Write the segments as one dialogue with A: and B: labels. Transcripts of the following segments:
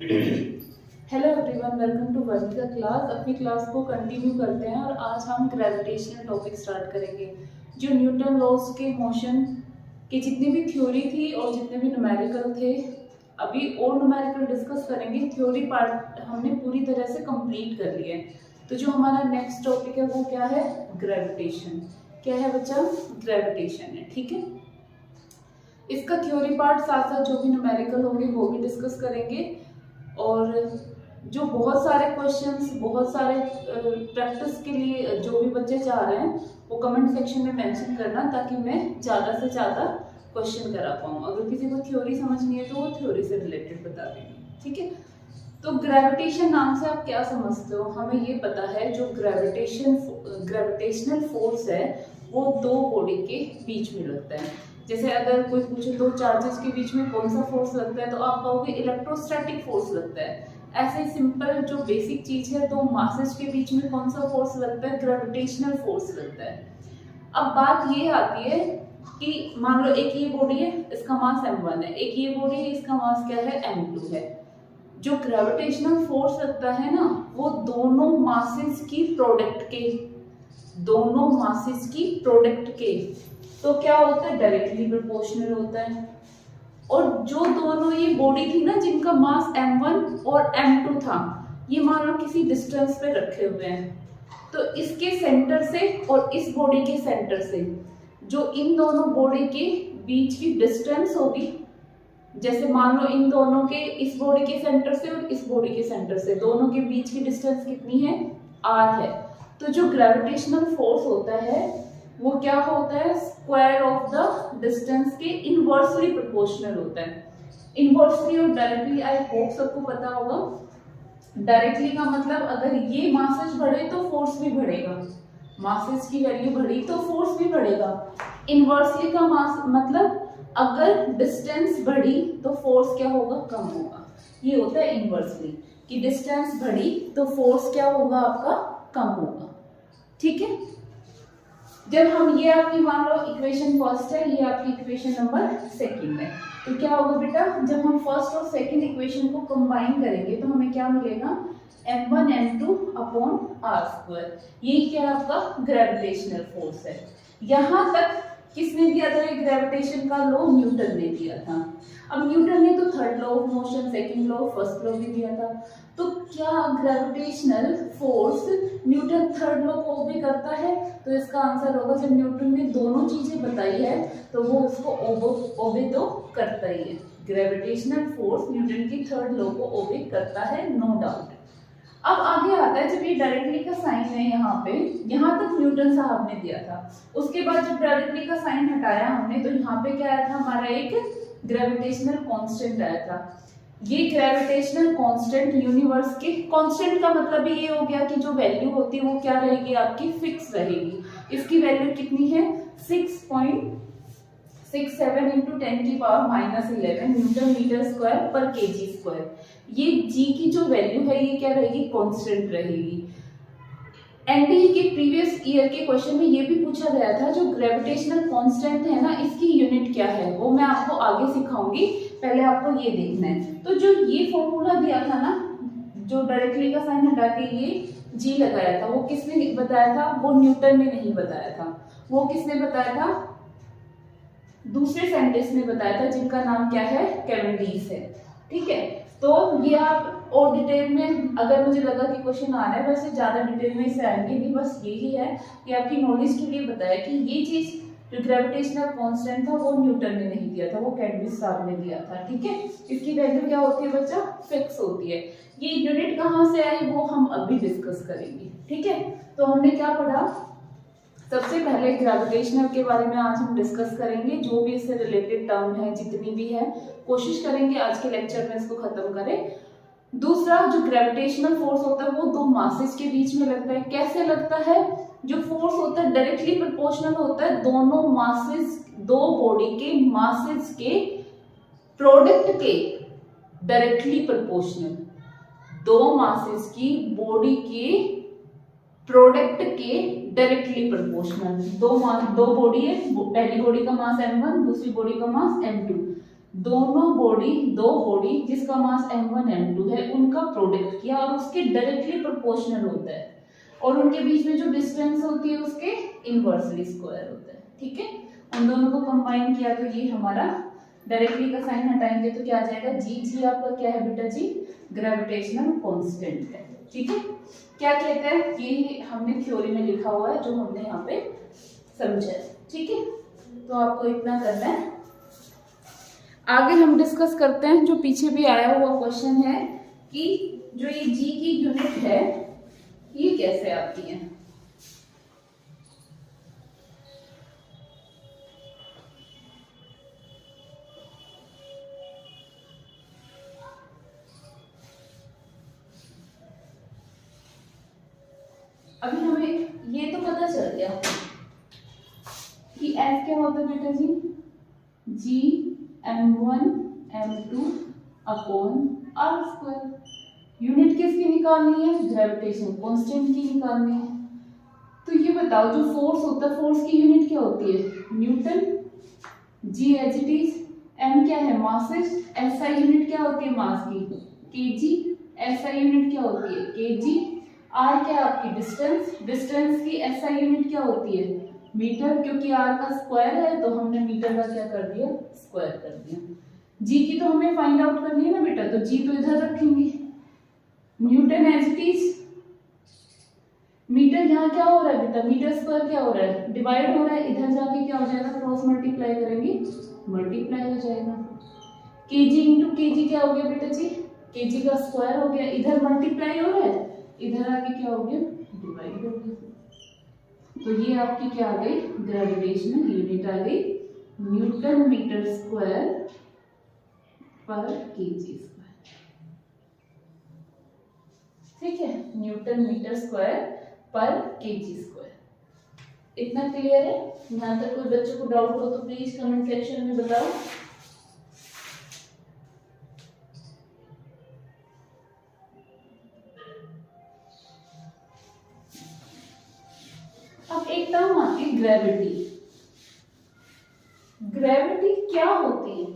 A: Hello everyone, welcome to Vartika class. अपनी class को continue करते हैं और आज हम ग्रेविटेशनल टॉपिक स्टार्ट करेंगे। जो न्यूटन लॉज के मोशन की जितनी भी थ्योरी थी और जितने भी न्यूमेरिकल थे, अभी और न्यूमेरिकल डिस्कस करेंगे। थ्योरी पार्ट हमने पूरी तरह से कंप्लीट कर लिया है। तो जो हमारा नेक्स्ट टॉपिक है वो क्या है? ग्रेविटेशन। क्या है बच्चा? ग्रेविटेशन है। ठीक है, इसका थ्योरी पार्ट साथ साथ जो भी न्यूमेरिकल होंगे वो भी डिस्कस करेंगे। और जो बहुत सारे क्वेश्चंस, बहुत सारे प्रैक्टिस के लिए जो भी बच्चे चाह रहे हैं वो कमेंट सेक्शन में मेंशन करना, ताकि मैं ज़्यादा से ज़्यादा क्वेश्चन करा पाऊँ। अगर किसी को थ्योरी समझनी है तो वो थ्योरी से रिलेटेड बता देंगे। ठीक है, तो ग्रेविटेशन नाम से आप क्या समझते हो? हमें ये पता है जो ग्रेविटेशनल फोर्स है वो दो बॉडी के बीच में लगता है। जैसे अगर कोई पूछे दो चार्जेस के बीच में कौन सा फोर्स लगता है, तो आप कहोगे इलेक्ट्रोस्टैटिक फोर्स लगता है। ऐसे सिंपल जो बेसिक चीज है, दो मासेस के बीच में कौन सा फोर्स लगता है? ग्रेविटेशनल फोर्स लगता है। अब बात ये आती है कि मान लो एक ये बॉडी है, इसका मास m1 है, एक ये बॉडी है, इसका मास क्या है? m2 है। जो ग्रेविटेशनल फोर्स लगता है ना, वो दोनों मासेस की प्रोडक्ट के, दोनों मासेस की प्रोडक्ट के, तो क्या होता है? डायरेक्टली प्रोपोर्शनल होता है। और जो दोनों ये बॉडी थी ना, जिनका मास m1 और m2 था, ये मान लो किसी डिस्टेंस पे रखे हुए हैं, तो इसके सेंटर से और इस बॉडी के सेंटर से जो इन दोनों बॉडी के बीच की डिस्टेंस होगी, जैसे मान लो इन दोनों के, इस बॉडी के सेंटर से और इस बॉडी के सेंटर से दोनों के बीच की डिस्टेंस कितनी है? r है। तो जो ग्रेविटेशनल फोर्स होता है वो क्या होता है? स्क्वायर ऑफ द डिस्टेंस के इनवर्सली प्रोपोर्शनल होता है। इनवर्सली और डायरेक्टली आई होप सबको पता होगा। डायरेक्टली का मतलब अगर ये मासेस बढ़े तो फोर्स भी बढ़ेगा, मासेस की वैल्यू बढ़ी तो फोर्स भी बढ़ेगा। इनवर्सली का मास मतलब अगर डिस्टेंस बढ़ी तो फोर्स क्या होगा? कम होगा। ये होता है इनवर्सली, कि डिस्टेंस बढ़ी तो फोर्स क्या होगा? आपका कम होगा। ठीक है, जब हम ये आपकी मान लो इक्वेशन फर्स्ट है, ये आपकी इक्वेशन नंबर सेकंड है, तो क्या होगा बेटा? जब हम फर्स्ट और सेकंड इक्वेशन को कंबाइन करेंगे तो हमें क्या मिलेगा? m1 m2 upon r²। ये क्या है? आपका ग्रेविटेशनल फोर्स है। यहां तक किसने दिया था ये ग्रेविटेशन का लॉ? न्यूटन ने दिया था। अब न्यूटन ने तो third law of motion, second law, first law भी दिया था। तो क्या gravitational force Newton third law को ओबे करता है? तो इसका आंसर होगा, जब न्यूटन ने दोनों चीजें बताई है तो वो उसको ओबे तो करता ही है। ग्रेविटेशनल फोर्स न्यूटन की थर्ड लॉ को ओबे करता है, नो डाउट। अब आगे आता है, जब ये डायरेक्टली का साइन है यहाँ पे, यहाँ तक न्यूटन साहब ने दिया था। उसके बाद जब डायरेक्टली का साइन हटाया हमने, तो यहाँ पे क्या आया था? हमारा एक ग्रेविटेशनल कांस्टेंट आया था। ये ग्रेविटेशनल कांस्टेंट यूनिवर्स के, कांस्टेंट का मतलब ये हो गया कि जो वैल्यू होती है वो क्या रहेगी? आपकी फिक्स रहेगी। इसकी वैल्यू कितनी है? 6.67 इंटू 10 की पावर -11 न्यूटन मीटर स्क्वायर पर केजी स्क्वायर। ये जी की जो वैल्यू है ये क्या रहेगी? कांस्टेंट रहेगी। एनडीए के प्रीवियस ईयर के क्वेश्चन में ये भी पूछा गया था, जो ग्रेविटेशनल कांस्टेंट है ना, इसकी यूनिट क्या है? वो मैं आपको आगे सिखाऊंगी, पहले आपको ये देखना है। तो जो ये फॉर्मूला दिया था ना, जो डायरेक्टली का साइन हटा के ये जी लगाया था, वो किसने बताया था? वो न्यूटन ने नहीं बताया था। वो किसने बताया था? दूसरे साइंटिस्ट ने बताया था, जिनका नाम क्या है? कैवेंडिश है। ठीक है, तो ये आप और डिटेल में, अगर मुझे लगा कि क्वेश्चन आ रहा है, वैसे ज्यादा डिटेल में इससे आएंगे नहीं, बस यही है कि आपकी नॉलेज के लिए बताया कि ये चीज जो ग्रेविटेशनल कांस्टेंट था वो न्यूटन ने नहीं दिया था, वो कैवेंडिश साहब ने दिया था। ठीक है, इसकी वैल्यू क्या होती है बच्चा? फिक्स होती है। ये यूनिट कहाँ से आई वो हम अभी डिस्कस करेंगे। ठीक है, तो हमने क्या पढ़ा? सबसे पहले ग्रेविटेशनल के बारे में आज हम डिस्कस करेंगे। जो भी इससे रिलेटेड टर्म है, जितनी भी है, कोशिश करेंगे आज के लेक्चर में इसको खत्म करें। दूसरा, जो ग्रेविटेशनल फोर्स होता है वो दो मासेस के बीच में लगता है। कैसे लगता है? जो फोर्स होता है डायरेक्टली प्रोपोर्शनल होता है दोनों मासेस, दो बॉडी के मासेस के प्रोडक्ट के डायरेक्टली प्रोपोर्शनल। दो मासेस की बॉडी के प्रोडक्ट के डायरेक्टली प्रोपोर्शनल। दो बॉडी है, पहली बॉडी का मास m1, दूसरी बॉडी का मास m2। दो बॉडी जिसका मास m1 m2 है उनका प्रोडक्ट किया और उसके डायरेक्टली प्रोपोर्शनल होता है और उनके बीच में जो डिस्टेंस होती है उसके इनवर्सली स्क्वायर होता है। ठीक है, उन दोनों को कंबाइन किया तो ये हमारा डायरेक्टली का साइन हटाएंगे तो क्या आ जाएगा, जी आपका क्या है बेटा जी, ग्रेविटेशनल कांस्टेंट है। ठीक है, क्या कहते हैं ये हमने थ्योरी में लिखा हुआ है जो हमने यहाँ पे समझा है। ठीक है, तो आपको इतना करना है। आगे हम डिस्कस करते हैं जो पीछे भी आया हुआ क्वेश्चन है कि जो ये जी की यूनिट है ये कैसे आती है। अभी हमें ये तो पता चल गया कि एफ क्या होता है बेटा जी, G m1 m2 upon r square. Unit किसकी निकालनी है, ग्रेविटेशन कांस्टेंट की निकालनी है। तो ये बताओ जो फोर्स होता है फोर्स की यूनिट क्या होती है, newton, G H it is, M क्या है मासेस, एसआई यूनिट क्या होती है मास की, केजी, एसआई यूनिट क्या होती है केजी, आर क्या है आपकी डिस्टेंस, डिस्टेंस की एसआई यूनिट क्या होती है मीटर, क्योंकि आर का स्क्वायर है तो हमने मीटर का क्या कर दिया स्क्वायर कर दिया। जी की तो हमें फाइंड आउट करनी है ना बेटा, तो जी तो इधर रखेंगे, newton as it is, meter यहाँ क्या हो रहा है बेटा, मीटर स्क्वायर क्या हो रहा है डिवाइड हो रहा है, इधर जाके क्या हो जाएगा क्रॉस मल्टीप्लाई करेंगे मल्टीप्लाई हो जाएगा। केजी इंटू केजी क्या हो गया बेटा जी, केजी का स्क्वायर हो गया, इधर मल्टीप्लाई हो रहा है, इधर आके क्या हो गया डिवाइड हो गया। तो ये आपकी क्या आ गई ग्रेविटेशनल यूनिट आ गई न्यूटन मीटर स्क्वायर पर केजी स्क्वायर। ठीक है, न्यूटन मीटर स्क्वायर पर केजी स्क्वायर। इतना क्लियर है? यहाँ तक कोई बच्चों को डाउट हो तो प्लीज कमेंट सेक्शन में बताओ। अब एक टर्म आती है ग्रेविटी। ग्रेविटी क्या होती है?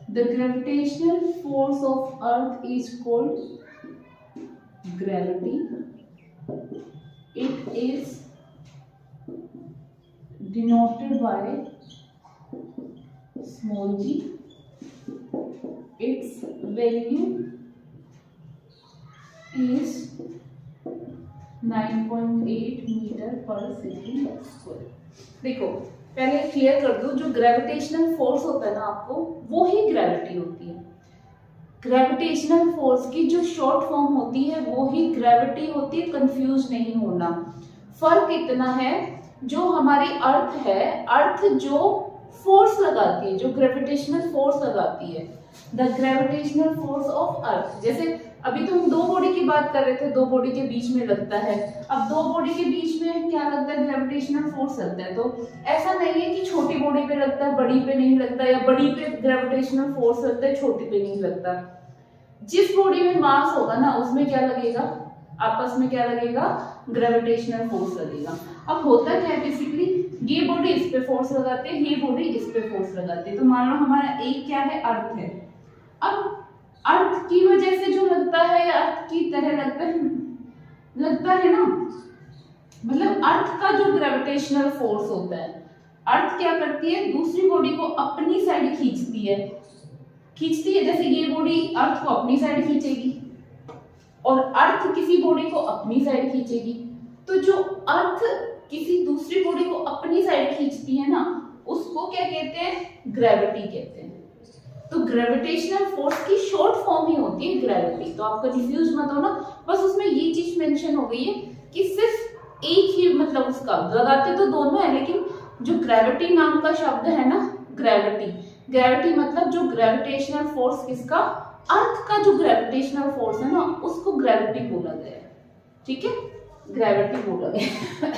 A: The gravitational force of Earth is called gravity. It is denoted by small g. Its value is 9.8 metre पर सेकेंड स्क्वायर। देखो पहले क्लियर कर दूं, जो ग्रेविटेशनल फोर्स होता है ना आपको वो ही ग्रेविटी होती है। ग्रेविटेशनल फोर्स की जो शॉर्ट फॉर्म होती है वो ही ग्रेविटी होती है, कंफ्यूज नहीं होना। फर्क इतना है जो हमारी अर्थ है, अर्थ जो फोर्स लगाती है, जो ग्रेविटेशनल फोर्स लगाती है, the gravitational force of earth. जैसे अभी तो हम दो बॉडी की बात कर रहे थे, दो बॉडी के बीच में लगता है। अब दो बॉडी के बीच में क्या लगता है, ग्रेविटेशनल फोर्स लगता है। तो ऐसा नहीं है कि छोटी बॉडी पे लगता है बड़ी पे नहीं लगता, या बड़ी पे ग्रेविटेशनल फोर्स लगता है छोटी पे नहीं लगता। जिस बॉडी में मास होगा ना उसमें क्या लगेगा, आपस में क्या लगेगा, ग्रेविटेशनल फोर्स लगेगा। अब होता क्या है बेसिकली, ये बॉडी इस पे फोर्स लगाते हैं, ये बॉडी इस पे फोर्स लगाते हैं। तो मान लो हमारा एक क्या है, अर्थ है। अब अर्थ की वजह से जो लगता है, अर्थ की तरह लगता है ना, मतलब अर्थ का जो ग्रेविटेशनल फोर्स होता है, अर्थ क्या करती है, दूसरी बॉडी को अपनी साइड खींचती है। जैसे ये बॉडी अर्थ को अपनी साइड खींचेगी और अर्थ किसी बॉडी को अपनी साइड खींचेगी। तो जो अर्थ किसी दूसरी बॉडी को अपनी साइड खींचती है ना, उसको क्या कहते हैं, ग्रेविटी कहते हैं। तो ग्रेविटेशनल फोर्स की शॉर्ट फॉर्म ही होती है ग्रेविटी। तो आप कंफ्यूज मत हो ना, बस उसमें ये चीज मेंशन हो गई है कि सिर्फ एक ही, मतलब उसका लगाते तो दोनों है, लेकिन जो ग्रेविटी नाम का शब्द है ना, ग्रेविटी मतलब जो ग्रेविटेशनल फोर्स किसका, अर्थ का जो ग्रेविटेशनल फोर्स है ना उसको ग्रेविटी बोला गया है। ठीक है, ग्रेविटी बोला गया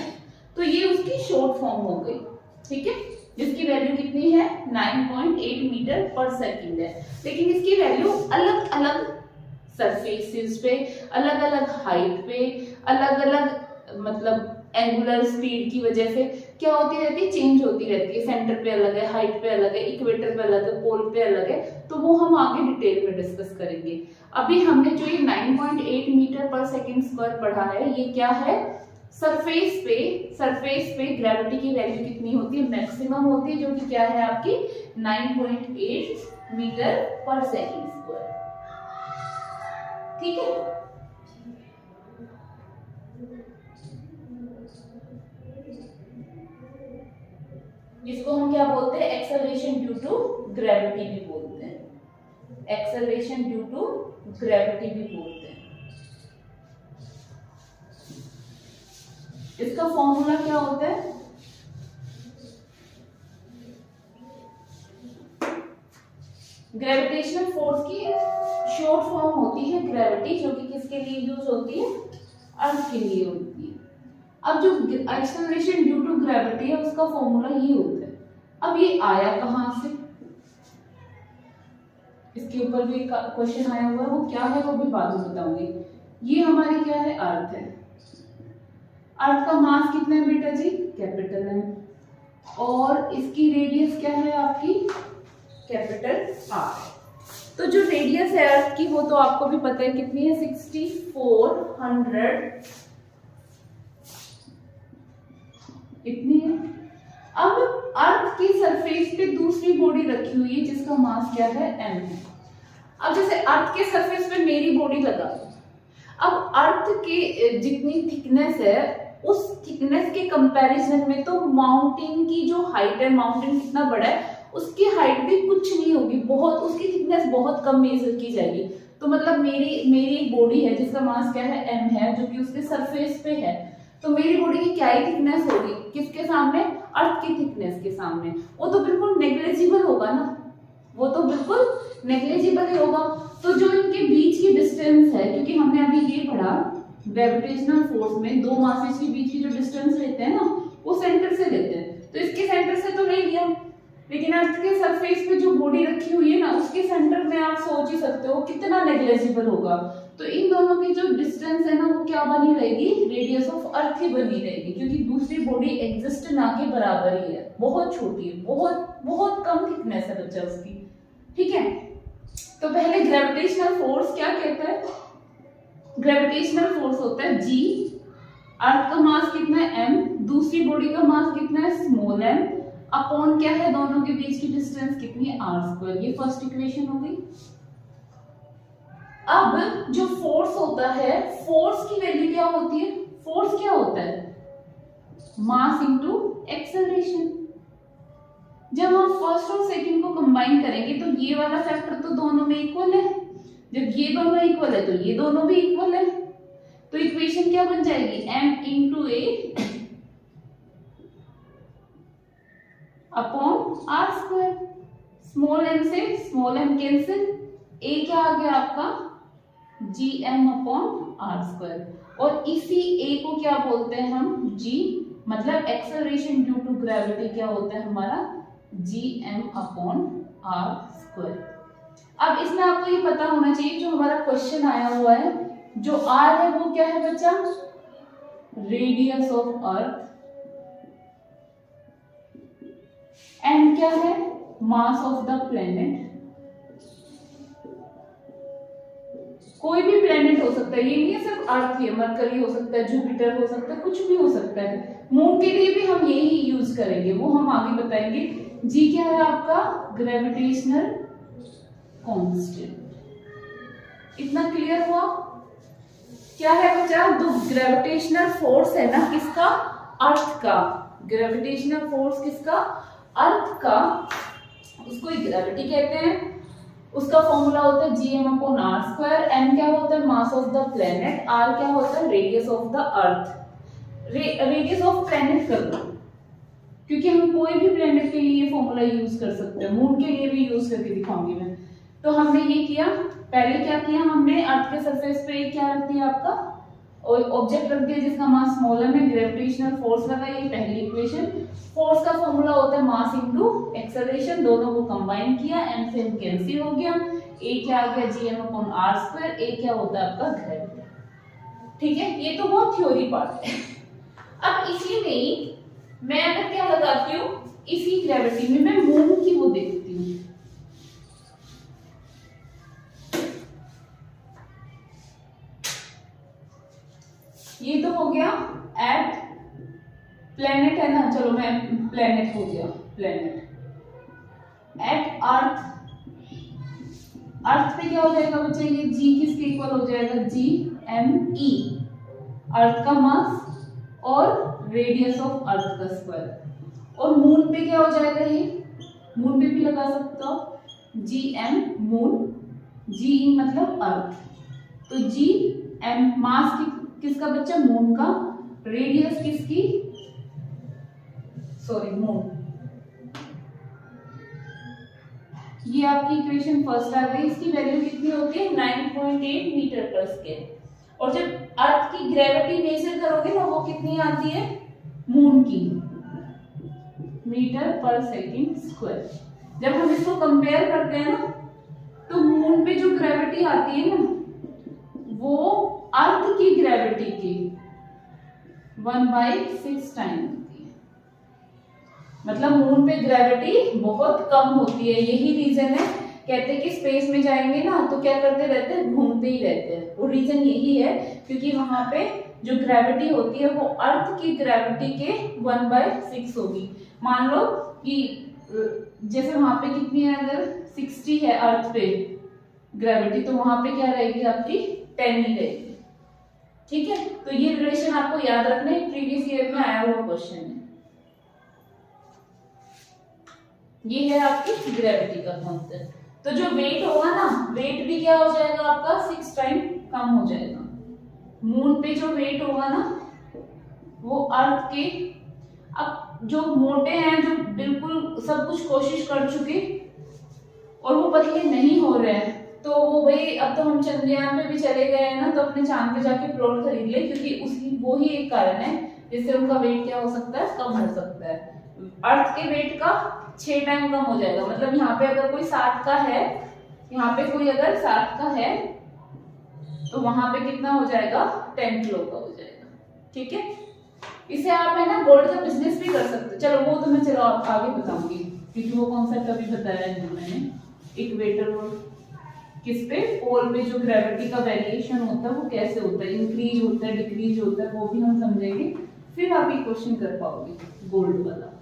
A: तो ये उसकी शॉर्ट फॉर्म हो गई। ठीक है, जिसकी वैल्यू कितनी है 9.8 मीटर पर सेकंड है। लेकिन इसकी वैल्यू अलग अलग सरफेसेस पे, अलग अलग हाइट पे, अलग अलग मतलब एंगुलर स्पीड की वजह से क्या होती रहती है, चेंज होती रहती है। सेंटर पे अलग है, हाइट पे अलग है, इक्वेटर पे अलग है, पोल पे अलग है, तो वो हम आगे डिटेल में डिस्कस करेंगे। अभी हमने जो ये 9.8 मीटर पर सेकंड स्क्वायर पढ़ा है, ये क्या है, सरफेस पे ग्रेविटी की वैल्यू कितनी होती है, मैक्सिमम होती है, जो कि क्या है आपकी 9.8 मीटर पर सेकंड स्क्वायर। ठीक है, इसको हम क्या बोलते हैं, एक्सेलरेशन ड्यू टू ग्रेविटी भी बोलते हैं, एक्सेलरेशन ड्यू टू ग्रेविटी भी बोलते हैं। इसका फॉर्मूला क्या होता है, ग्रेविटेशनल फोर्स की शॉर्ट फॉर्म होती है ग्रेविटी, जो कि किसके लिए यूज होती है, अर्थ के लिए होती है। अब जो एक्सेलरेशन ड्यू टू ग्रेविटी है उसका फॉर्मूला ये होता है। अब ये आया कहां से, इसके ऊपर भी क्वेश्चन आया हुआ है, वो क्या है वो भी बाद में बताऊंगी। ये हमारी क्या है, अर्थ है। अर्थ का मास कितना है बेटा जी, कैपिटल है, और इसकी रेडियस क्या है आपकी, कैपिटल आर। तो जो रेडियस है अर्थ की वो तो आपको भी पता है कितनी है, 6400 इतनी है। अब अर्थ की सरफेस पे दूसरी बॉडी रखी हुई है जिसका मास क्या है, m है। अब जैसे अर्थ के सरफेस पे मेरी बॉडी लगा, अब अर्थ के जितनी थिकनेस है उस थिकनेस के कंपैरिजन में तो माउंटेन की जो हाइट है, माउंटेन कितना बड़ा है उसकी हाइट भी कुछ नहीं होगी, बहुत उसकी थिकनेस बहुत कम मेजर की जाएगी। तो मतलब मेरी एक बॉडी है जिसका मास क्या है, m है, जो कि उसके सरफेस पे है, तो मेरी बॉडी की क्या ही थिकनेस होगी, किसके सामने, अर्थ की थिकनेस के सामने, वो तो बिल्कुल नेग्लिजिबल होगा ना, वो तो बिल्कुल नेग्लिजिबल ही होगा। तो जो इनके बीच की डिस्टेंस है, क्योंकि हमने अभी ये पढ़ा ग्रेविटेशनल फोर्स में दो मासेस के बीच की जो डिस्टेंस लेते हैं ना वो सेंटर से लेते हैं, तो इसके सेंटर से तो नहीं लिया, लेकिन अर्थ के सरफेस पे जो बॉडी रखी हुई है ना उसके सेंटर में आप सोच ही सकते हो कितना नेग्लिजिबल होगा। तो इन दोनों की जो डिस्टेंस है ना वो क्या बनी रहेगी, रेडियस ऑफ अर्थ ही बनी रहेगी, क्योंकि दूसरी बॉडी एग्जिस्ट ना के बराबर ही है, बहुत छोटी है, बहुत बहुत कम थिकनेस है बच्चा उसकी। ठीक है, तो पहले ग्रेविटेशनल फोर्स क्या कहता है, ग्रेविटेशनल फोर्स होता है G, अर्थ का मास कितना है m, दूसरी बॉडी का मास कितना है स्मॉल m, अपॉन क्या है दोनों के बीच की डिस्टेंस कितनी है r²। ये फर्स्ट इक्वेशन हो गई। अब जो फोर्स होता है, फोर्स की वैल्यू क्या होती है, फोर्स क्या होता है, मास इनटू एक्सेलरेशन। जब हम फर्स्ट और सेकंड को कंबाइन करेंगे तो ये वाला फैक्टर तो दोनों में इक्वल है, जब ये दोनों इक्वल है तो ये दोनों भी इक्वल है, तो इक्वेशन क्या बन जाएगी, m into a upon r square. Small m से स्मॉल m कैंसिल, a क्या आ गया आपका gm अपॉन आर स्क्वायर, और इसी a को क्या बोलते हैं हम, g, मतलब एक्सेलरेशन ड्यू टू ग्रेविटी क्या होता है हमारा, gm अपॉन आर स्क्वायर। अब इसमें आपको ये पता होना चाहिए जो हमारा क्वेश्चन आया हुआ है, जो r है वो क्या है बच्चा, रेडियस ऑफ अर्थ, m क्या है, मास ऑफ द प्लेनेट। कोई भी प्लेनेट हो सकता है, ये नहीं है सिर्फ अर्थ ही, मरकरी हो सकता है, जुपिटर हो सकता है, कुछ भी हो सकता है। मून के लिए भी हम यही यूज करेंगे, वो हम आगे बताएंगे। जी क्या है आपका, ग्रेविटेशनल कांस्टेंट। इतना क्लियर हुआ, क्या है बच्चा, तो ग्रेविटेशनल फोर्स है ना किसका, अर्थ का, ग्रेविटेशनल फोर्स किसका, अर्थ का, उसको ग्रेविटी कहते हैं। उसका फॉर्मूला होता है gm upon r square. m क्या होता है, mass of the planet, r क्या होता है, radius of the earth. Radius of planet कर दो, क्योंकि हम कोई भी प्लेनेट के लिए फॉर्मूला यूज कर सकते हैं, मून के लिए भी यूज करके दिखाऊंगी मैं। तो हमने ये किया, पहले क्या किया हमने, अर्थ के सरफेस पे क्या रख दिया आपका और ऑब्जेक्ट रख दिया जिसका मास स्मॉल m है, ग्रेविटेशनल फोर्स लगा, ये पहली इक्वेशन। फोर्स का फॉर्मूला होता है मास इनटू एक्सेलरेशन, दोनों को कंबाइन किया, m से m कैंसिल हो गया, a क्या आ गया gm/r², a क्या होता है आपका ग्रेविटी। ठीक है, ये तो बहुत थ्योरी पार्ट है। अब इसी में ही मैं अगर क्या लगाती हूँ, इसी ग्रेविटी में मैं मून की वो देखती हूँ। ये तो हो गया एट प्लेनेट है ना, चलो मैं प्लेनेट हो गया, प्लेनेट एट अर्थ। अर्थ पे क्या हो जाएगा बच्चा, ये g किसके इक्वल हो जाएगा, GME, अर्थ का मास और रेडियस ऑफ अर्थ का स्क्वायर। और मून पे क्या हो जाएगा, ये मून पे भी लगा सकते हो, GM मून, GE मतलब अर्थ, तो GM मास किसका बच्चा, मून का, रेडियस किसकी, सॉरी मून। ये आपकी इक्वेशन फर्स्ट आ गई, इसकी वैल्यू कितनी होती है 9.8 मीटर पर स्क्वायर। और जब अर्थ की ग्रेविटी मेजर करोगे ना, वो कितनी आती है मून की, मीटर पर सेकंड स्क्वायर। जब हम इसको कंपेयर करते हैं ना, तो मून पे जो ग्रेविटी आती है ना, वो अर्थ की ग्रेविटी की 1/6 टाइम होती है। मतलब मून पे ग्रेविटी बहुत कम होती है, यही रीजन है, कहते हैं कि स्पेस में जाएंगे ना तो क्या करते रहते हैं, घूमते ही रहते हैं। वो रीजन यही है क्योंकि वहां पे जो ग्रेविटी होती है वो अर्थ की ग्रेविटी के 1/6 होगी। मान लो कि जैसे वहां पे कितनी है, अगर 60 है अर्थ पे ग्रेविटी, तो वहां पे क्या रहेगी आपकी 10 ही रहेगी। ठीक है, तो ये रिलेशन आपको याद रखना है, प्रीवियस ईयर में आया हुआ क्वेश्चन है। ये है आपकी ग्रेविटी का कॉन्सेप्ट। तो जो वेट होगा ना, वेट भी क्या हो जाएगा आपका 6 टाइम कम हो जाएगा। मून पे जो वेट होगा ना, वो अर्थ के, अब जो मोटे हैं, जो बिल्कुल सब कुछ कोशिश कर चुके और वो पतले नहीं हो रहे हैं, तो वो भाई अब तो हम चंद्रयान पे भी चले गए हैं ना, तो अपने चांद पे जाके प्लॉट खरीद ले, क्योंकि उसी वो ही एक कारण है जिससे उनका वेट क्या हो सकता है, कम हो सकता है। अर्थ के वेट का 6 टाइम कम हो जाएगा। मतलब यहाँ पे अगर कोई 7 का है, यहाँ पे कोई अगर 7 का है, तो वहां पे कितना हो जाएगा, 10 किलो का हो जाएगा। ठीक है, इसे आप है ना गोल्ड का बिजनेस भी कर सकते हो। चलो वो तो मैं चलो आप आगे बताऊंगी, क्योंकि वो कॉन्सेप्ट अभी बताया नहीं मैंने। इक्वेटर और किस पे, पोल पे जो ग्रेविटी का वेरिएशन होता है वो कैसे होता है, इंक्रीज होता है, डिक्रीज होता है, वो भी हम समझेंगे, फिर आप ये क्वेश्चन कर पाओगे गोल्ड वाला।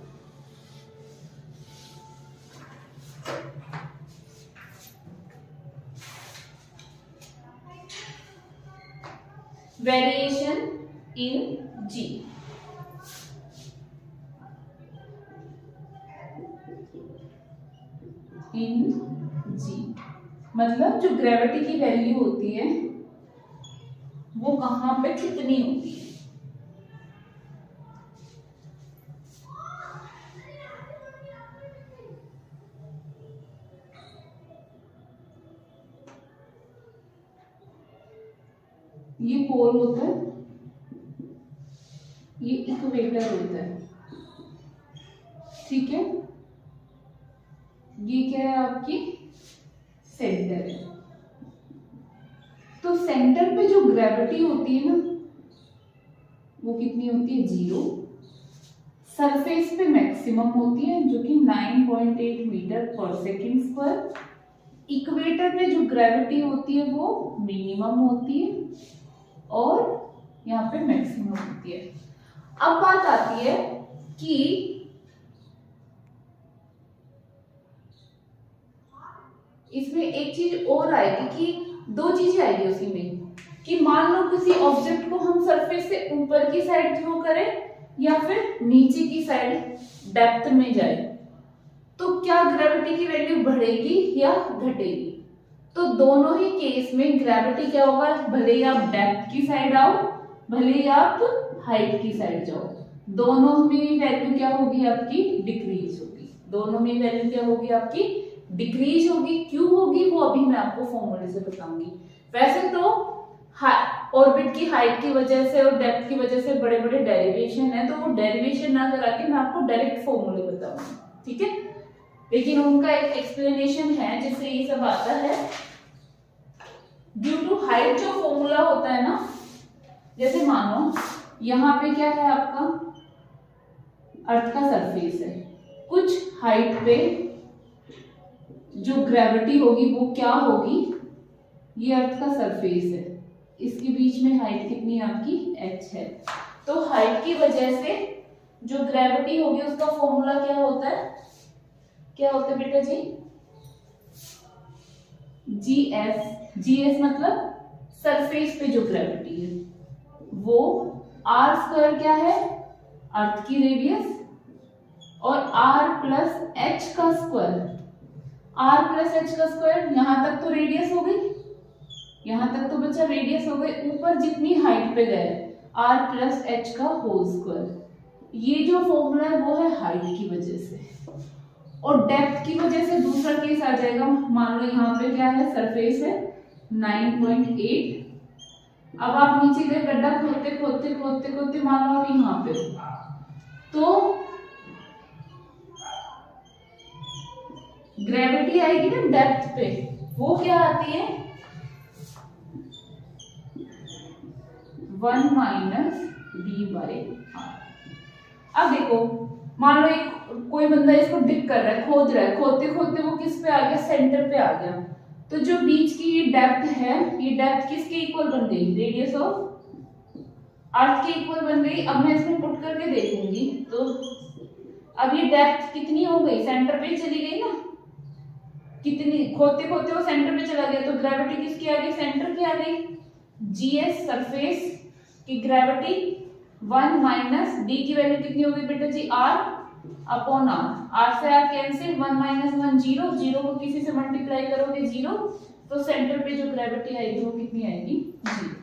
A: वेरिएशन इन जी, इन जी मतलब जो ग्रेविटी की वैल्यू होती है वो कहां पे कितनी होती है। ये पोल होता है, ये इक्वेटर होता है। ठीक है, ये क्या है आपकी सेंटर है। तो सेंटर पे जो ग्रेविटी होती है ना, वो कितनी होती है 0। सरफेस पे मैक्सिमम होती है जो कि 9.8 मीटर पर सेकेंड स्क्वायर। इक्वेटर पे जो ग्रेविटी होती है वो मिनिमम होती है और यहाँ पे मैक्सिमम होती है। अब बात आती है कि इसमें एक चीज और आएगी कि 2 चीजें आएगी उसी में, कि मान लो किसी ऑब्जेक्ट को हम सरफेस से ऊपर की साइड थ्रो करें या फिर नीचे की साइड डेप्थ में जाए, तो क्या ग्रेविटी की वैल्यू बढ़ेगी या घटेगी। तो दोनों ही केस में ग्रेविटी क्या होगा, भले ही आप डेप्थ की साइड आओ, भले ही आप हाइट की साइड जाओ, दोनों में वैल्यू क्या होगी आपकी, डिक्रीज होगी। दोनों में वैल्यू क्या होगी आपकी, डिक्रीज होगी। क्यों होगी वो अभी मैं आपको फॉर्मूले से बताऊंगी। वैसे तो ऑर्बिट की हाइट की वजह से और डेप्थ की वजह से बड़े बड़े डेरिवेशन है, तो वो डेरिवेशन ना करा के मैं आपको डायरेक्ट फॉर्मूले बताऊंगी, ठीक है। लेकिन उनका एक एक्सप्लेनेशन है जिससे ये सब आता है। ड्यू टू हाइट जो फॉर्मूला होता है ना, जैसे मानो यहाँ पे क्या है आपका अर्थ का सरफेस है, कुछ हाइट पे जो ग्रेविटी होगी वो क्या होगी, ये अर्थ का सरफेस है, इसके बीच में हाइट कितनी आपकी h है, तो हाइट की वजह से जो ग्रेविटी होगी उसका फॉर्मूला क्या होता है, क्या होता है बेटा जी, GS मतलब सरफेस पे जो ग्रेविटी है, वो r² क्या है अर्थ की रेडियस और r प्लस h का स्क्वायर, r प्लस h का स्क्वायर, यहां तक तो रेडियस हो गई, यहां तक तो बच्चा रेडियस हो गई, ऊपर जितनी हाइट पे गए r प्लस h का होल स्क्वायर, ये जो फॉर्मूला है वो है हाइट की वजह से। और डेप्थ की वजह से दूसरा केस आ जाएगा, मान लो यहाँ पे क्या है सरफेस है 9.8, अब आप नीचे गए गड्ढा खोदते खोदते खोदते खोदते मान लो आप यहाँ पे, तो ग्रेविटी आएगी ना डेप्थ पे, वो क्या आती है 1 माइनस d/r। अब देखो मान लो एक कोई बंदा इसको डिग कर रहा है, खोद रहा है, खोदते खोदते वो किस पे आ गया, सेंटर पे आ गया, तो जो बीच की ये डेप्थ है, ये डेप्थ किसके इक्वल बन गई, रेडियस ऑफ अर्थ के इक्वल बन गई। अब मैं इसमें पुट करके देखूंगी तो अब ये डेप्थ कितनी हो गई, सेंटर पे चली गई ना, कितनी खोदते खोदते वो सेंटर पे चला गया, तो ग्रेविटी किसकी आ गई, सेंटर की आ गई। GS सरफेस की ग्रेविटी 1 माइनस डी की वैल्यू कितनी होगी बेटा जी, r अपॉन r से r कैंसिल, 1 माइनस 1 0, 0 को किसी से मल्टीप्लाई करोगे 0, तो सेंटर पे जो ग्रेविटी आएगी वो कितनी आएगी 0।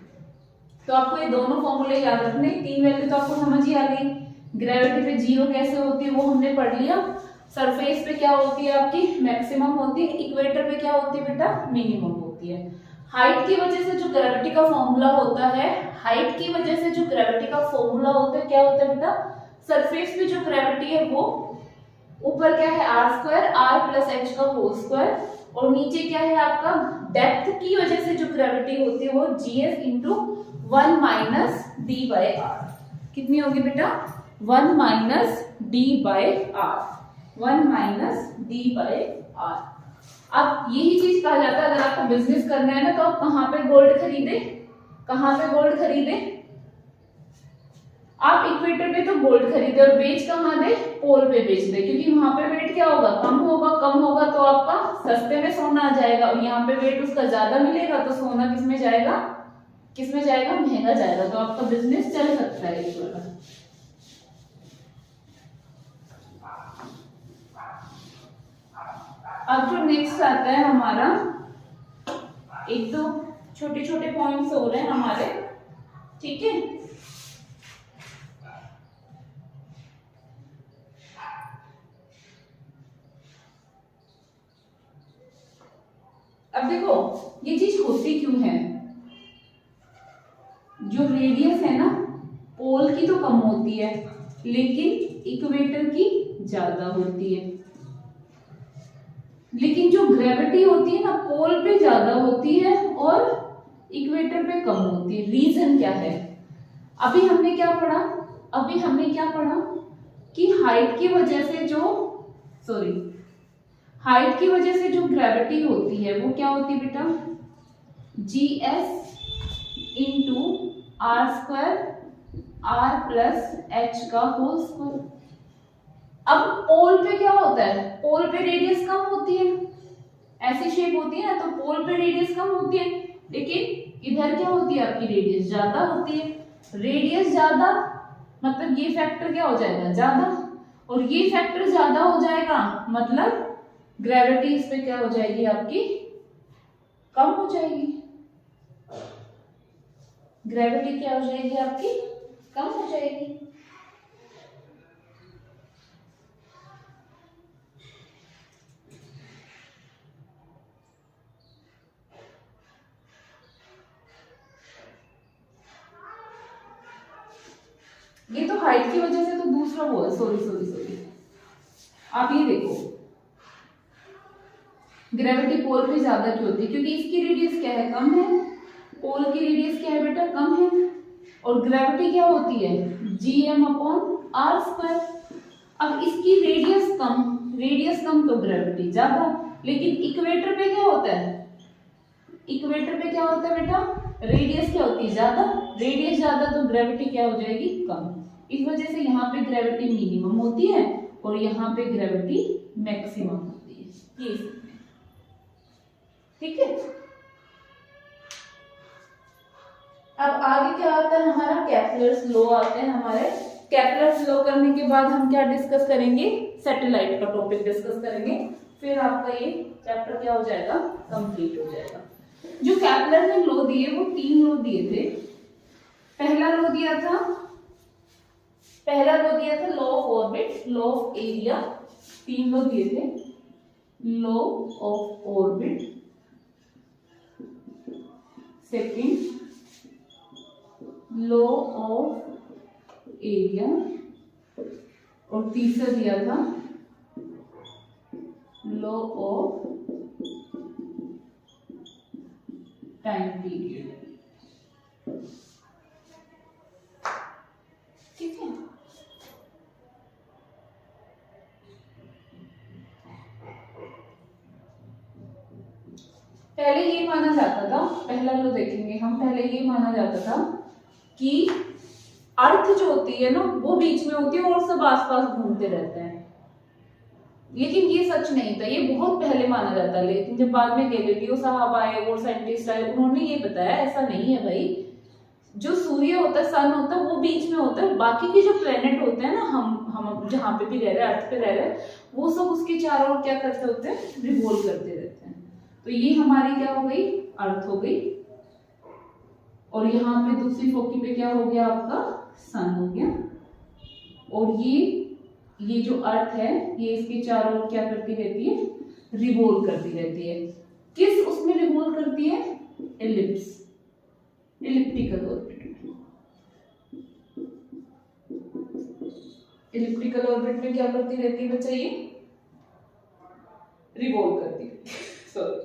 A: तो आपको ये दोनों फॉर्मूले याद रखने, तीन वैल्यू तो आपको समझ ही आ गई, ग्रेविटी पे 0 कैसे होती है वो हमने पढ़ लिया, सरफेस पे क्या होती है आपकी मैक्सिमम होती है, इक्वेटर पे क्या होती है बेटा मिनिमम होती है। हाइट की वजह से जो ग्रेविटी का फॉर्मूला होता है, हाइट की वजह से जो ग्रेविटी का फॉर्मूला होता है क्या होता है बेटा, सरफेस पे जो ग्रेविटी है वो ऊपर क्या है r² r प्लस h का होल स्क्वायर, और नीचे क्या है आपका डेप्थ की वजह से जो ग्रेविटी होती है वो GS इंटू 1 माइनस d/r, कितनी होगी बेटा 1 माइनस d/r, 1 माइनस d/r। अब यही चीज कहा जाता है अगर आपको बिजनेस करना है ना, तो आप कहाँ पे गोल्ड खरीदे, कहाँ पे गोल्ड खरीदे, आप इक्वेटर पे तो गोल्ड खरीदे और बेच कहाँ दे, पोल पे बेच दे, क्योंकि वहां पे वेट क्या होगा कम होगा, कम होगा तो आपका सस्ते में सोना आ जाएगा, और यहाँ पे वेट उसका ज्यादा मिलेगा तो सोना किसमें जाएगा, किसमें जाएगा, महंगा जाएगा, तो आपका बिजनेस चल सकता है इस वाला। अब जो नेक्स्ट आता है हमारा, एक दो छोटे छोटे पॉइंट्स हो रहे हैं हमारे, ठीक है। अब देखो ये चीज होती क्यों है, जो रेडियस है ना पोल की तो कम होती है लेकिन इक्वेटर की ज्यादा होती है, लेकिन जो ग्रेविटी होती है ना पोल पे ज्यादा होती है और इक्वेटर पे कम होती है। रीजन क्या है, अभी हमने क्या पढ़ा, अभी हमने क्या पढ़ा कि हाइट की वजह से जो हाइट की वजह से जो ग्रेविटी होती है वो क्या होती है बेटा, GS into r² r plus h का होल स्क्वायर। अब पोल पे क्या होता है, पोल पे रेडियस कम होती है, ऐसी शेप होती है ना, तो पोल पे रेडियस कम होती है, लेकिन इधर क्या होती है आपकी रेडियस ज्यादा होती है। रेडियस ज्यादा मतलब ये फैक्टर क्या हो जाएगा ज्यादा, और ये फैक्टर ज्यादा हो जाएगा मतलब ग्रेविटी इस पे क्या हो जाएगी आपकी कम हो जाएगी, ग्रेविटी क्या हो जाएगी आपकी कम हो जाएगी। ये तो हाइट की वजह से तो दूसरा वो है, सॉरी आप ये देखो ग्रेविटी पोल पे ज्यादा क्यों होती है, क्योंकि इसकी रेडियस क्या है, कम है, पोल की रेडियस क्या है बेटा, कम है, और ग्रेविटी क्या होती है, Gm/r²। अब इसकी रेडियस कम तो ग्रेविटी ज्यादा, लेकिन इक्वेटर पे क्या होता है, इक्वेटर पे क्या होता है बेटा, रेडियस क्या होती है ज्यादा, रेडियस ज्यादा तो ग्रेविटी क्या हो जाएगी, कम। इस वजह से यहाँ पे ग्रेविटी मिनिमम होती है और यहाँ पे ग्रेविटी मैक्सिमम होती है, ये ठीक है। अब आगे क्या आता है हमारा, केपलर्स लॉ आते हैं हमारे। केपलर्स लॉ करने के बाद हम क्या डिस्कस करेंगे, सैटेलाइट का टॉपिक डिस्कस करेंगे, फिर आपका ये चैप्टर क्या हो जाएगा, कंप्लीट हो जाएगा। जो केपलर ने लॉ दिए वो 3 लॉ दिए थे। पहला लॉ दिया था law of orbit, law of area, 3 law दिए थे, law of orbit, second law of area, और तीसरा दिया था लॉ ऑफ टाइम पीरियड, ठीक है। पहले ये माना जाता था, पहला लो देखेंगे हम, पहले ये माना जाता था कि अर्थ जो होती है ना वो बीच में होती है और सब आसपास घूमते रहते हैं, लेकिन ये सच नहीं था, ये बहुत पहले माना जाता है। लेकिन जब बाद में गैलीलियो साहब आए और साइंटिस्ट आए, उन्होंने ये बताया ऐसा नहीं है भाई, जो सूर्य होता है, सन होता है, वो बीच में होता है, बाकी के जो प्लेनेट होते हैं ना, हम जहाँ पे भी रह रहे हैं, अर्थ पे रह रहे हैं, वो सब उसके चारों ओर क्या करते होते हैं, रिवॉल्व करते रहते हैं। तो ये हमारी क्या हो गई, अर्थ हो गई, और यहाँ पे दूसरी फोकी पे क्या हो गया आपका, सन हो गया, और ये जो अर्थ है ये इसके चारों ओर क्या करती रहती है, रिवॉल्व करती रहती है। किस उसमें रिवॉल्व करती है, इलिप्टिकल ऑर्बिट में। इलिप्टिकल ऑर्बिट में क्या करती रहती है बच्चा, ये रिवॉल्व करती रहती है। सॉरी,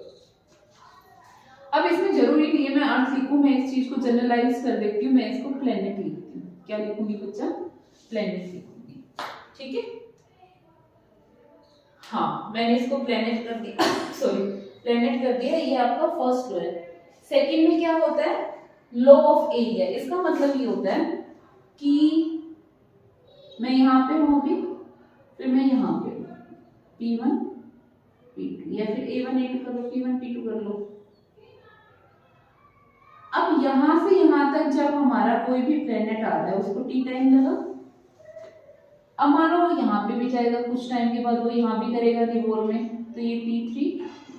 A: अब इसमें जरूरी नहीं है मैं अर्थ लिखूं, मैं इस चीज को जनरलाइज कर देती हूँ, मैं इसको प्लेनेट लिखती हूँ। क्या लिखूंगी बच्चा, प्लेनेट लिखूंगी, ठीक है। हाँ, मैंने इसको प्लेनेट कर दिया, सॉरी प्लेनेट कर दिया। ये आपका फर्स्ट लॉ है। सेकंड में क्या होता है, लॉ ऑफ एरिया। इसका मतलब ये होता है कि मैं यहाँ पे हूँ अभी, फिर मैं यहाँ पे हूँ, P1 P2, या फिर A1 A2 कर लो, P1 P2 कर लो। अब यहां से यहां तक जब हमारा कोई भी प्लेनेट आता है उसको T टाइम लगा। अब मान लो वो यहाँ पे भी जाएगा, कुछ टाइम के बाद वो यहाँ भी करेगा रिवॉल्व में, तो ये P3,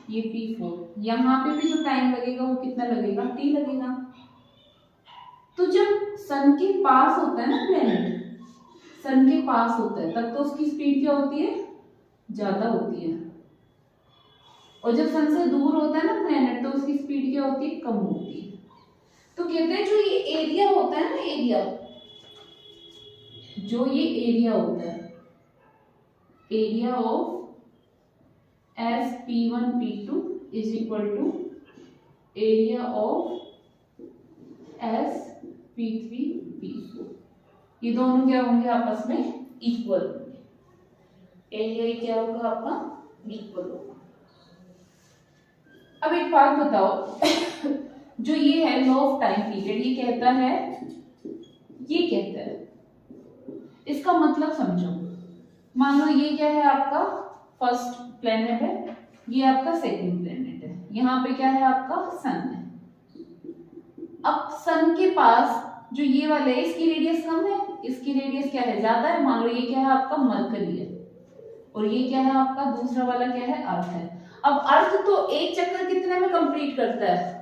A: ये P4, यहाँ पे भी जो टाइम लगेगा वो कितना लगेगा, T लगेगा। तो जब सन के पास होता है ना प्लेनेट, सन के पास होता है तब तो उसकी स्पीड क्या होती है, ज्यादा होती है, और जब सन से दूर होता है ना प्लेनेट तो उसकी स्पीड क्या होती है, कम होती है। तो कहते हैं जो ये एरिया होता है ना, एरिया, जो ये एरिया होता है, area of SP1 P2 is equal to area of SP3 P4। ये दोनों क्या होंगे, आपस में इक्वल होंगे। एरिया क्या होगा आपका, इक्वल होगा। अब एक बात बताओ जो ये है लॉ ऑफ टाइम पीरियड, ये कहता है, इसका मतलब समझो। मान लो ये क्या है आपका फर्स्ट प्लेनेट है, ये आपका सेकंड प्लेनेट है, यहाँ पे क्या है आपका सन है। अब सन के पास जो ये वाला है इसकी रेडियस कम है, इसकी रेडियस क्या है, ज्यादा है। मान लो ये क्या है आपका मरकरी है, और ये क्या है आपका दूसरा वाला क्या है, अर्थ है। अब अर्थ तो एक चक्कर कितने में कंप्लीट करता है,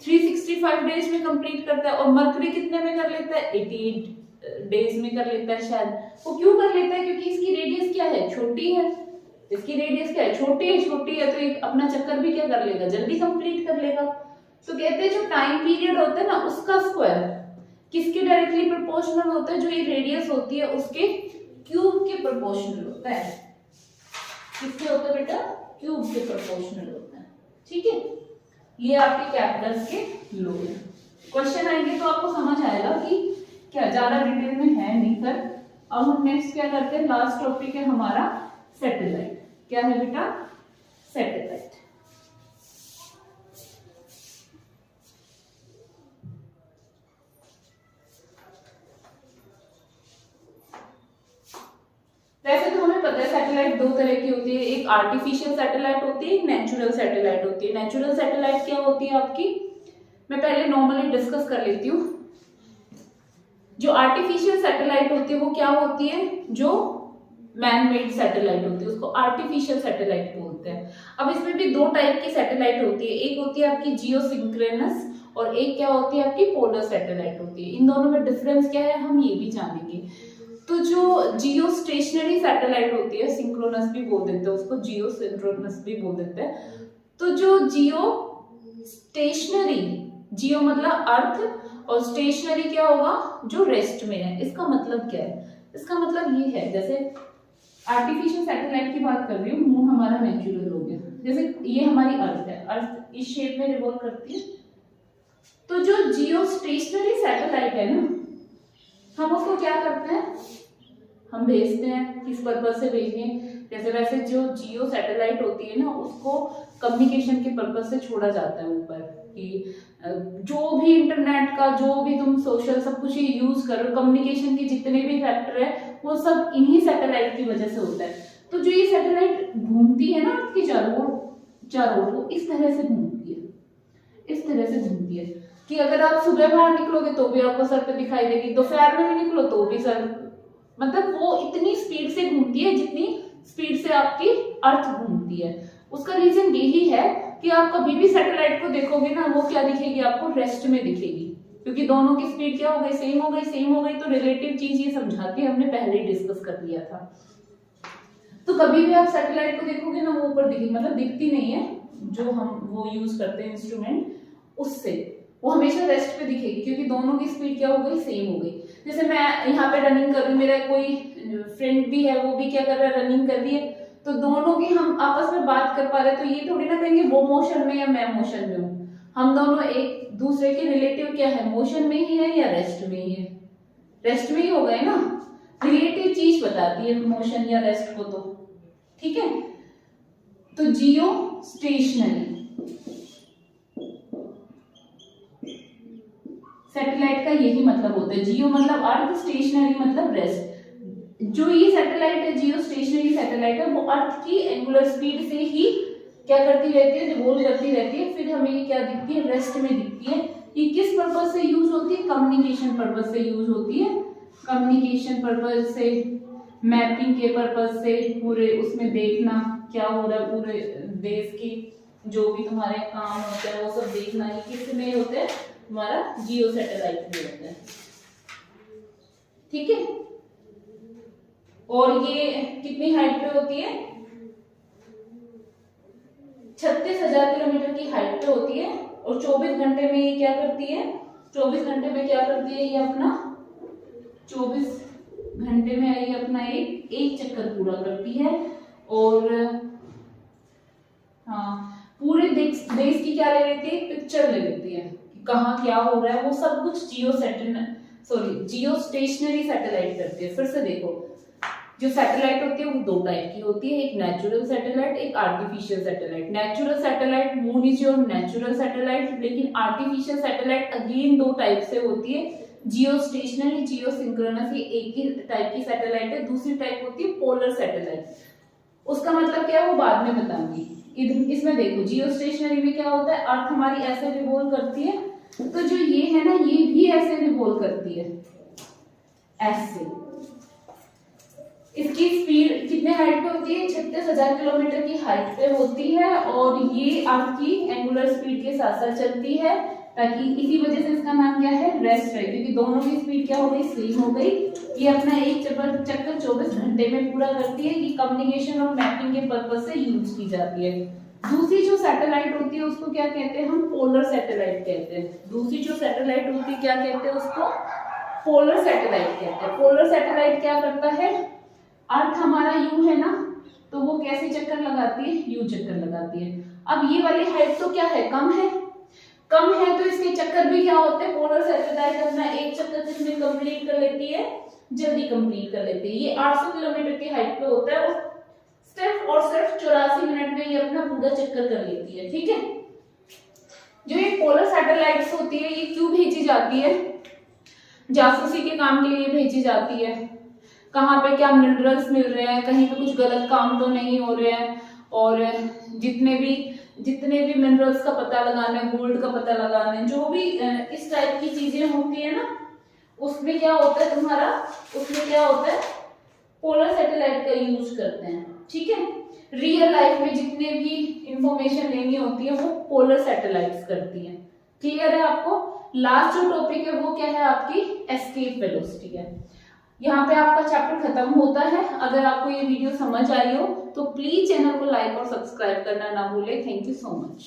A: 365 डेज में कंप्लीट करता है, और मरकरी कितने में कर लेता है, 88 डेज में कर लेता है शायद। वो क्यों कर लेता है, क्योंकि इसकी रेडियस क्या है, छोटी है। इसकी रेडियस क्या है, छोटी है, तो एक अपना चक्कर भी क्या कर लेगा, जल्दी कंप्लीट कर लेगा। तो कहते हैं जो टाइम पीरियड होता है ना उसका स्क्वायर, किसके डायरेक्टली प्रोपोर्शनल होता है? जो ये रेडियस होती है उसके क्यूब के प्रोपोर्शनल होता है। किसके होता है बेटा? क्यूब के प्रोपोर्शनल होता है। ठीक है, ये आपके कैपिटल्स के लो है। क्वेश्चन आएंगे तो आपको समझ आएगा कि क्या, ज्यादा डिटेल में है नहीं पर। अब हम नेक्स्ट क्या करते हैं, लास्ट टॉपिक है हमारा सैटेलाइट। क्या है बेटा? सैटेलाइट। वैसे तो हमें पता है सैटेलाइट दो तरह की होती है, एक आर्टिफिशियल सैटेलाइट होती है, एक नेचुरल सैटेलाइट होती है। नेचुरल सैटेलाइट क्या होती है आपकी, मैं पहले नॉर्मली डिस्कस कर लेती हूँ। जो आर्टिफिशियल सैटेलाइट होती है वो क्या होती है? जो मैन मेड सैटेलाइट होती है उसको आर्टिफिशियल सैटेलाइट बोलते हैं। अब इसमें भी दो टाइप की सैटेलाइट होती है, एक होती है आपकी जियोसिंक्रोनस और एक क्या होती है आपकी पोलर सैटेलाइट होती है। इन दोनों में डिफरेंस क्या है हम ये भी जानेंगे। तो जो जियो स्टेशनरी सैटेलाइट होती है, सिंक्रोनस भी बोल देते हैं उसको, जियो सिंक्रोनस भी बोल देते हैं। तो जो जियो स्टेशनरी, जियो मतलब अर्थ और स्टेशनरी क्या होगा? जो रेस्ट में है। इसका मतलब क्या है? इसका मतलब ये है, जैसे आर्टिफिशियल सैटेलाइट की बात कर रही हूँ, मून हमारा नेचुरल हो गया, जैसे ये हमारी अर्थ है, अर्थ इस शेप में रिवॉल्व करती है। तो जो जियो स्टेशनरी सैटेलाइट है ना, हम उसको क्या करते हैं? हम भेजते हैं। किस पर्पज से भेजें? जैसे वैसे जो जियो सैटेलाइट होती है ना उसको कम्युनिकेशन के पर्पज से छोड़ा जाता है ऊपर, कि जो भी इंटरनेट का, जो भी तुम सोशल सब कुछ यूज करो, कम्युनिकेशन के जितने भी फैक्टर है वो सब इन्हीं सैटेलाइट की वजह से होता है। तो जो ये सैटेलाइट घूमती है ना आपकी चारों ओर, वो इस तरह से घूमती है, इस तरह से घूमती है कि अगर आप सुबह बाहर निकलोगे तो भी आपको सर पे दिखाई देगी, दोपहर में भी निकलो तो भी सर, मतलब वो इतनी स्पीड से घूमती है जितनी स्पीड से आपकी अर्थ घूमती है। उसका रीजन यही है कि आप कभी भी सैटेलाइट को देखोगे ना, वो क्या दिखेगी आपको? रेस्ट में दिखेगी, क्योंकि दोनों की स्पीड क्या हो गई? सेम हो गई। सेम हो गई तो रिलेटिव चीज ये समझा के हमने पहले डिस्कस कर लिया था। तो कभी भी आप सैटेलाइट को देखोगे ना वो ऊपर दिखेगी, मतलब दिखती नहीं है, जो हम वो यूज करते हैं इंस्ट्रूमेंट, उससे वो हमेशा रेस्ट पे दिखेगी, क्योंकि दोनों की स्पीड क्या हो गई? सेम हो गई। जैसे मैं यहाँ पे रनिंग कर रही हूँ, मेरा कोई फ्रेंड भी है, वो भी क्या कर रहा है? रनिंग कर रही है, तो दोनों की हम आपस में बात कर पा रहे हैं, तो ये थोड़ी ना कहेंगे वो मोशन में या मैं मोशन में हूँ। हम दोनों एक दूसरे के रिलेटिव क्या है? मोशन में ही है या रेस्ट में ही है? रेस्ट में ही हो गए ना, रिलेटिव चीज बताती है मोशन या रेस्ट को। तो ठीक है, तो जियो स्टेशनरी सैटेलाइट का यही मतलब होता है। जियो मतलब अर्थ, स्टेशनरी मतलब रेस्ट। जो ये सैटेलाइट है, जियो स्टेशनरी सैटेलाइट है, वो अर्थ की एंगुलर स्पीड से ही क्या करती रहती है? रिवॉल्व करती रहती है। फिर हमें ये क्या दिखती है? रेस्ट में दिखती है। ये किस पर्पज से यूज होती है? कम्युनिकेशन पर्पज से यूज होती है। कम्युनिकेशन पर्पज से, मैपिंग के पर्पज से, पूरे उसमें देखना क्या हो रहा है, पूरे देश की जो भी तुम्हारे काम होते हैं वो सब देखना, ये किस में होता है? हमारा जियो सैटेलाइट में होता है। ठीक है, और ये कितनी हाइट पे होती है? 36,000 किलोमीटर की हाइट पे होती है। और 24 घंटे में ये क्या करती है? 24 घंटे में क्या करती है? ये अपना 24 घंटे में ये अपना एक चक्कर पूरा करती है। और हाँ, पूरे देश की क्या ले लेती है? पिक्चर ले लेती है, कहाँ क्या हो रहा है, वो सब कुछ जियो स्टेशनरी सैटेलाइट करती है। फिर से देखो, जो सैटेलाइट होती है वो दो टाइप की होती है, एक नेचुरल सैटेलाइट, एक artificial satellite. Natural satellite, moon is your natural satellite, लेकिन आर्टिफिशियल सैटेलाइट अगेन दो टाइप से होती है, जियो स्टेशनरी, जियो सिंक्रोनस। ये एक ही टाइप की सैटेलाइट है। दूसरी टाइप होती है पोलर सैटेलाइट। उसका मतलब क्या है वो बाद में बताऊंगी। इसमें देखो, जियो स्टेशनरी में क्या होता है? अर्थ हमारी ऐसे रिवॉल्व करती है, तो जो ये है ना, ये भी ऐसे रिवॉल्व करती है, ऐसे। इसकी स्पीड कितने हाइट पे होती है? 36,000 किलोमीटर की हाइट पे होती है। और ये अर्थ की एंगुलर स्पीड के साथ साथ चलती है, ताकि इसी वजह से इसका नाम क्या है? रेस्ट है, क्योंकि दोनों की स्पीड क्या हो गई? सेम हो गई। ये अपना एक चक्कर 24 घंटे में पूरा करती है। ये कम्युनिकेशन और मैपिंग के पर्पज से यूज की जाती है। दूसरी जो सैटेलाइट होती है उसको क्या कहते हैं? हम पोलर सैटेलाइट कहते हैं। दूसरी जो सैटेलाइट होती है क्या कहते हैं उसको? पोलर सैटेलाइट कहते हैं। पोलर सैटेलाइट क्या करता है, अर्थ हमारा यू है ना, तो वो कैसे चक्कर लगाती है, यू चक्कर लगाती है। अब ये वाली हाइट तो क्या है, कम है, कम है, तो इसके चक्कर भी क्या होते हैं, पोलर सैटेलाइट अपना एक चक्कर कितने कंप्लीट कर लेती है, जल्दी कंप्लीट कर लेती है। ये 800 किलोमीटर की हाइट पे होता है और सिर्फ 84 मिनट में ये अपना पूरा चक्कर कर लेती है। ठीक है, जो ये पोलर सैटेलाइट्स होती है ये क्यों भेजी जाती है, जासूसी के काम के लिए भेजी जाती है। कहाँ पे क्या मिनरल्स मिल रहे हैं, कहीं पे कुछ गलत काम तो नहीं हो रहे हैं, और जितने भी मिनरल्स का पता लगाना है, गोल्ड का पता लगाना है, जो भी इस टाइप की चीजें होती है ना, उसमें क्या होता है तुम्हारा, उसमें क्या होता है, पोलर सैटेलाइट का यूज करते हैं। ठीक है, रियल लाइफ में जितने भी इंफॉर्मेशन लेनी होती है वो पोलर सैटेलाइट्स करती है। क्लियर है आपको। लास्ट जो टॉपिक है वो क्या है आपकी, एस्केप वेलोसिटी है। यहाँ पे आपका चैप्टर खत्म होता है। अगर आपको ये वीडियो समझ आई हो तो प्लीज चैनल को लाइक और सब्सक्राइब करना ना भूले। Thank you so much.